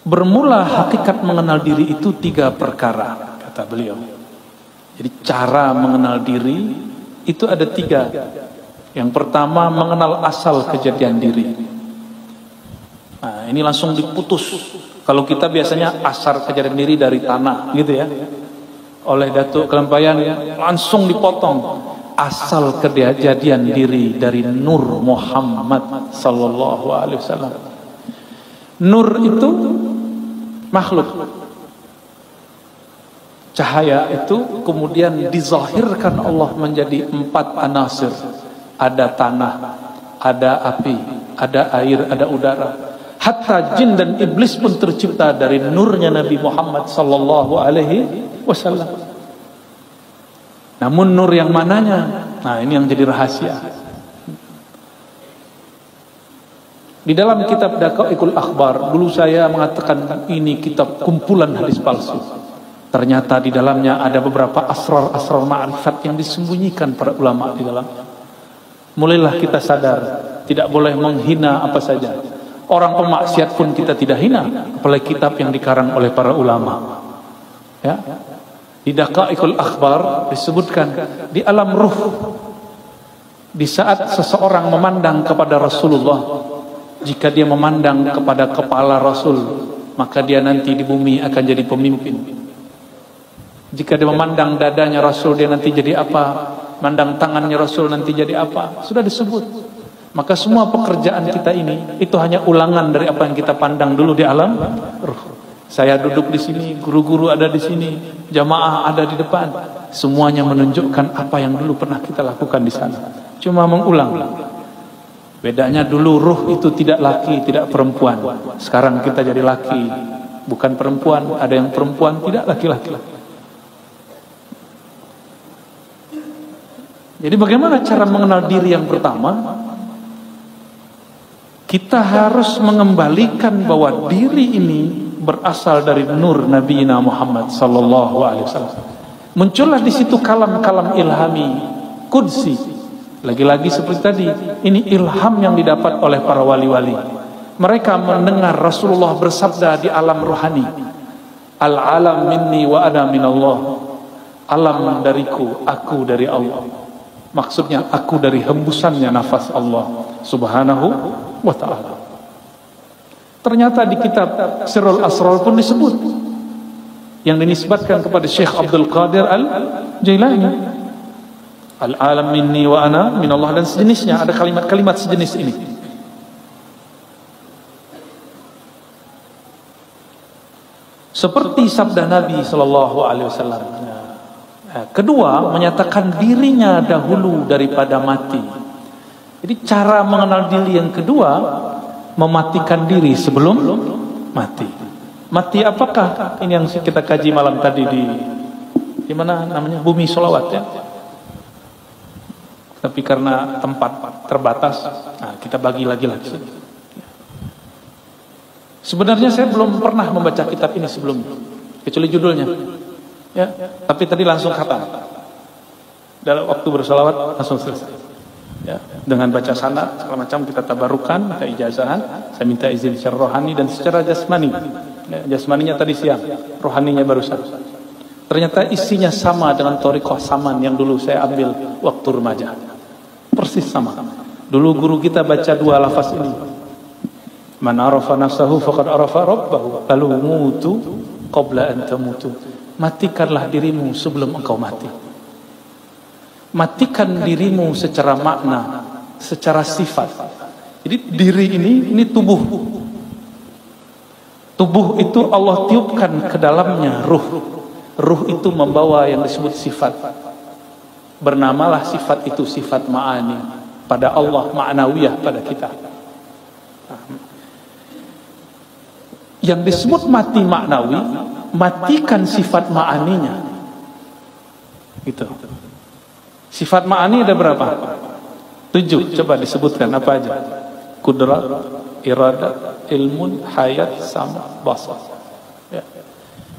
Bermula hakikat mengenal diri itu 3 perkara, kata beliau. Jadi cara mengenal diri itu ada 3. Yang pertama, mengenal asal kejadian diri. Nah, ini langsung diputus. Kalau kita biasanya asal kejadian diri dari tanah, gitu ya. Oleh Datuk Kelampayan langsung dipotong. Asal kejadian diri dari Nur Muhammad sallallahu alaihi wasallam. Nur itu makhluk. Cahaya itu kemudian dizahirkan Allah menjadi 4 anasir. Ada tanah, ada api, ada air, ada udara. Hatta jin dan iblis pun tercipta dari nurnya Nabi Muhammad sallallahu alaihi wasallam. Namun nur yang mananya? Nah, ini yang jadi rahasia. Di dalam kitab Daqaiqul Akhbar, dulu saya mengatakan ini kitab kumpulan hadis palsu. Ternyata di dalamnya ada beberapa asrar ma'rifat yang disembunyikan para ulama di dalamnya. Mulailah kita sadar, tidak boleh menghina apa saja. Orang pemaksiat pun kita tidak hina, apalagi kitab yang dikarang oleh para ulama. Ya. Di Daqaiqul Akhbar disebutkan di alam ruh, di saat seseorang memandang kepada Rasulullah, jika dia memandang kepada kepala Rasul, maka dia nanti di bumi akan jadi pemimpin. Jika dia memandang dadanya Rasul, dia nanti jadi apa? Mandang tangannya Rasul, nanti jadi apa? Sudah disebut. Maka semua pekerjaan kita ini itu hanya ulangan dari apa yang kita pandang dulu di alam ruh. Saya duduk di sini, guru-guru ada di sini, jamaah ada di depan. Semuanya menunjukkan apa yang dulu pernah kita lakukan di sana. Cuma mengulang. Bedanya dulu ruh itu tidak laki, tidak perempuan. Sekarang kita jadi laki, bukan perempuan. Ada yang perempuan, tidak laki-laki. Jadi bagaimana cara mengenal diri yang pertama? Kita harus mengembalikan bahwa diri ini berasal dari nur Nabi Muhammad sallallahu alaihi wasallam. Muncullah di situ kalam-kalam ilhami qudsi. Lagi-lagi seperti tadi, ini ilham yang didapat oleh para wali-wali. Mereka mendengar Rasulullah bersabda di alam rohani, Al-alam minni wa ana minallah. Alam dariku, aku dari Allah. Maksudnya aku dari hembusannya nafas Allah subhanahu wa ta'ala. Ternyata di kitab Sirrul Asrar pun disebut, yang dinisbatkan kepada Syekh Abdul Qadir Al-Jailani, Al-alam minni wa ana minallah, dan sejenisnya. Ada kalimat-kalimat sejenis ini. Seperti sabda Nabi sallallahu alaihi wasallam. Kedua, menyatakan dirinya dahulu daripada mati. Jadi cara mengenal diri yang kedua, mematikan diri sebelum mati. Mati apakah? Ini yang kita kaji malam tadi di mana namanya? Bumi Sholawat ya. Tapi karena tempat terbatas, nah kita bagi lagi. Sebenarnya saya belum pernah membaca kitab ini sebelumnya, kecuali judulnya. Ya, tapi tadi langsung khatam. Dalam waktu bersolawat langsung selesai. Ya, dengan baca sanad segala macam kita tabarukan, minta ijazahan, saya minta izin secara rohani dan secara jasmani. Ya, jasmaninya tadi siang, rohaninya barusan. Ternyata isinya sama dengan thariqah saman yang dulu saya ambil waktu remaja. Persis sama. Dulu guru kita baca 2 lafaz ini. Man arafa nafsahu faqad arafa rabbahu, lalu mutu qabla an tamutu. Matikanlah dirimu sebelum engkau mati. Matikan dirimu secara makna, secara sifat. Jadi diri ini tubuh. Tubuh itu Allah tiupkan ke dalamnya ruh. Ruh itu membawa yang disebut sifat. Bernamalah sifat itu sifat ma'ani. Pada Allah, ma'nawiyah pada kita. Yang disebut mati maknawi, matikan sifat ma'aninya. Gitu. Sifat ma'ani ada berapa? 7. Coba disebutkan apa aja? Kudrat, iradat, ilmun, hayat, sama, basar. Ya.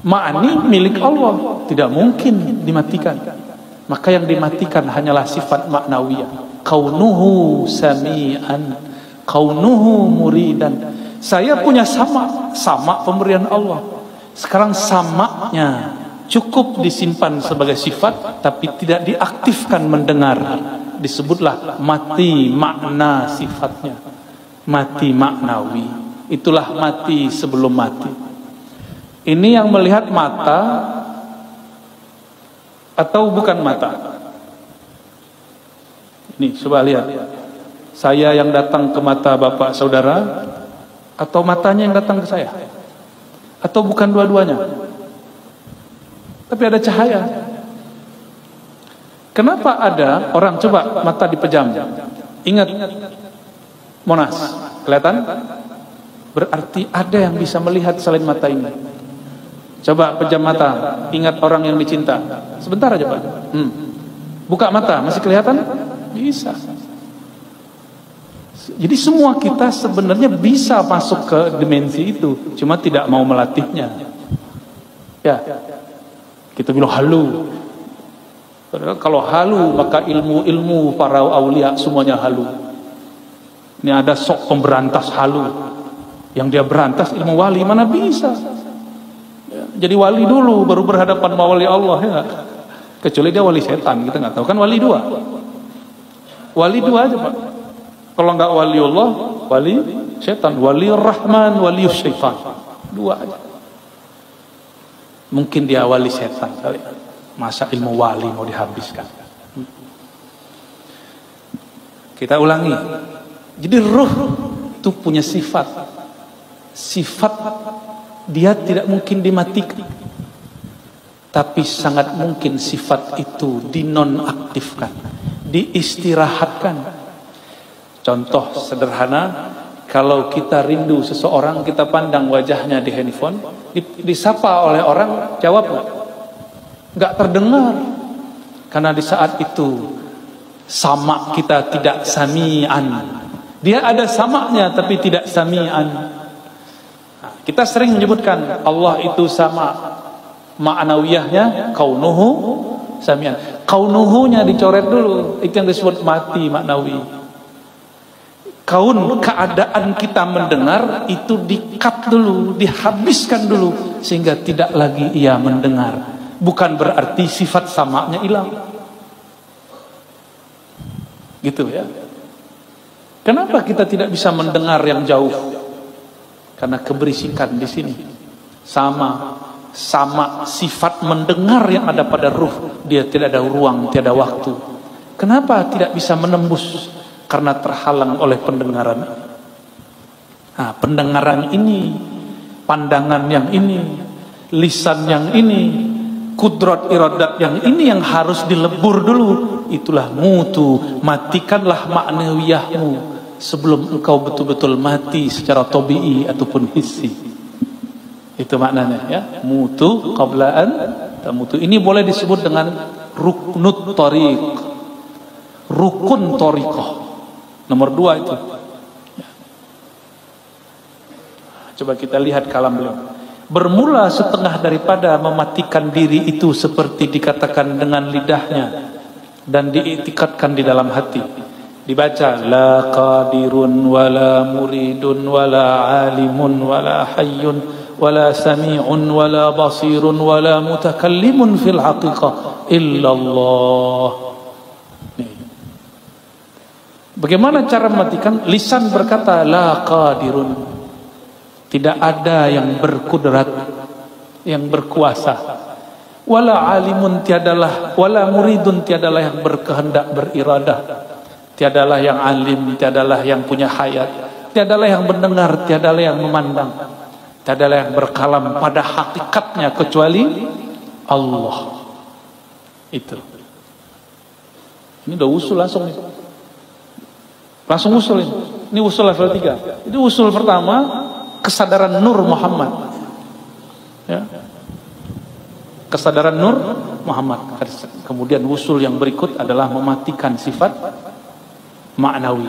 Ma'ani milik Allah, tidak mungkin dimatikan. Maka yang dimatikan hanyalah sifat maknawiyah. Kaunuhu sami'an, kaunuhu muridan. Saya punya sama pemberian Allah. Sekarang samanya cukup disimpan sebagai sifat, tapi tidak diaktifkan mendengar. Disebutlah mati makna sifatnya, mati maknawi. Itulah mati sebelum mati. Ini yang melihat mata atau bukan mata? Nih, coba lihat. Saya yang datang ke mata bapak saudara, atau matanya yang datang ke saya? Atau bukan dua-duanya? Tapi ada cahaya. Kenapa ada orang coba mata dipejam? Ingat Monas, kelihatan? Berarti ada yang bisa melihat selain mata ini. Coba pejam mata, ingat orang yang dicinta. Sebentar aja Pak. Buka mata, masih kelihatan? Bisa. Jadi semua kita sebenarnya bisa masuk ke dimensi itu, cuma tidak mau melatihnya. Ya, kita bilang halu. Padahal kalau halu maka ilmu para aulia semuanya halu. Ini ada sok pemberantas halu, yang dia berantas ilmu wali, mana bisa? Ya, jadi wali dulu baru berhadapan sama wali Allah, ya. Kecuali dia wali setan, kita nggak tahu kan wali dua. Wali dua aja Pak. Kalau nggak wali Allah, wali setan, wali Rahman, wali syaitan, dua aja. Mungkin dia wali setan kali. Masa ilmu wali mau dihabiskan? Kita ulangi. Jadi ruh itu punya sifat. Sifat dia tidak mungkin dimatikan. Tapi sangat mungkin sifat itu dinonaktifkan, diistirahatkan. Contoh sederhana, kalau kita rindu seseorang, kita pandang wajahnya di handphone, disapa oleh orang, jawab nggak terdengar, karena di saat itu sama kita tidak sami'an. Dia ada samanya tapi tidak sami'an. Nah, kita sering menyebutkan Allah itu sama, ma'nawiyahnya kaunuhu sami'an. Kaunuhunya dicoret dulu, itu yang disebut mati maknawi. Kaun, keadaan kita mendengar itu di-cut dulu, dihabiskan dulu, sehingga tidak lagi ia mendengar. Bukan berarti sifat samanya hilang. Gitu ya. Kenapa kita tidak bisa mendengar yang jauh? Karena keberisikan di sini. Sama sifat mendengar yang ada pada ruh, dia tidak ada ruang, tidak ada waktu. Kenapa tidak bisa menembus? Karena terhalang oleh pendengaran. Nah, pendengaran ini, pandangan yang ini, lisan yang ini, kudrat iradat yang ini yang harus dilebur dulu. Itulah mutu, matikanlah maknawiyahmu sebelum engkau betul-betul mati secara tabi'i ataupun hissi. Itu maknanya ya. Mutu qablaan tamutu. Ini boleh disebut dengan ruknut tariq, rukun tariqah. Nomor 2 itu. Coba kita lihat kalam beliau. Bermula setengah daripada mematikan diri itu seperti dikatakan dengan lidahnya dan diiktikadkan di dalam hati. Dibaca la qadirun wala muridun wala alimun wala hayyun wala sami'un wala basirun wala mutakallimun fil haqiqah illallah. Bagaimana cara mematikan? Lisan berkata la qadirun, tidak ada yang berkudrat, yang berkuasa. Wala alimun, tiadalah, wala muridun, tiadalah yang berkehendak, beriradah. Tiadalah yang alim, tiadalah yang punya hayat, tiadalah yang mendengar, tiadalah yang memandang, tiadalah yang berkalam pada hakikatnya kecuali Allah. Itu. Ini udah usul langsung nih. Langsung usul ini. Ini usul level 3. Itu usul pertama, kesadaran Nur Muhammad. Ya. Kesadaran Nur Muhammad. Kemudian usul yang berikut adalah mematikan sifat maknawi.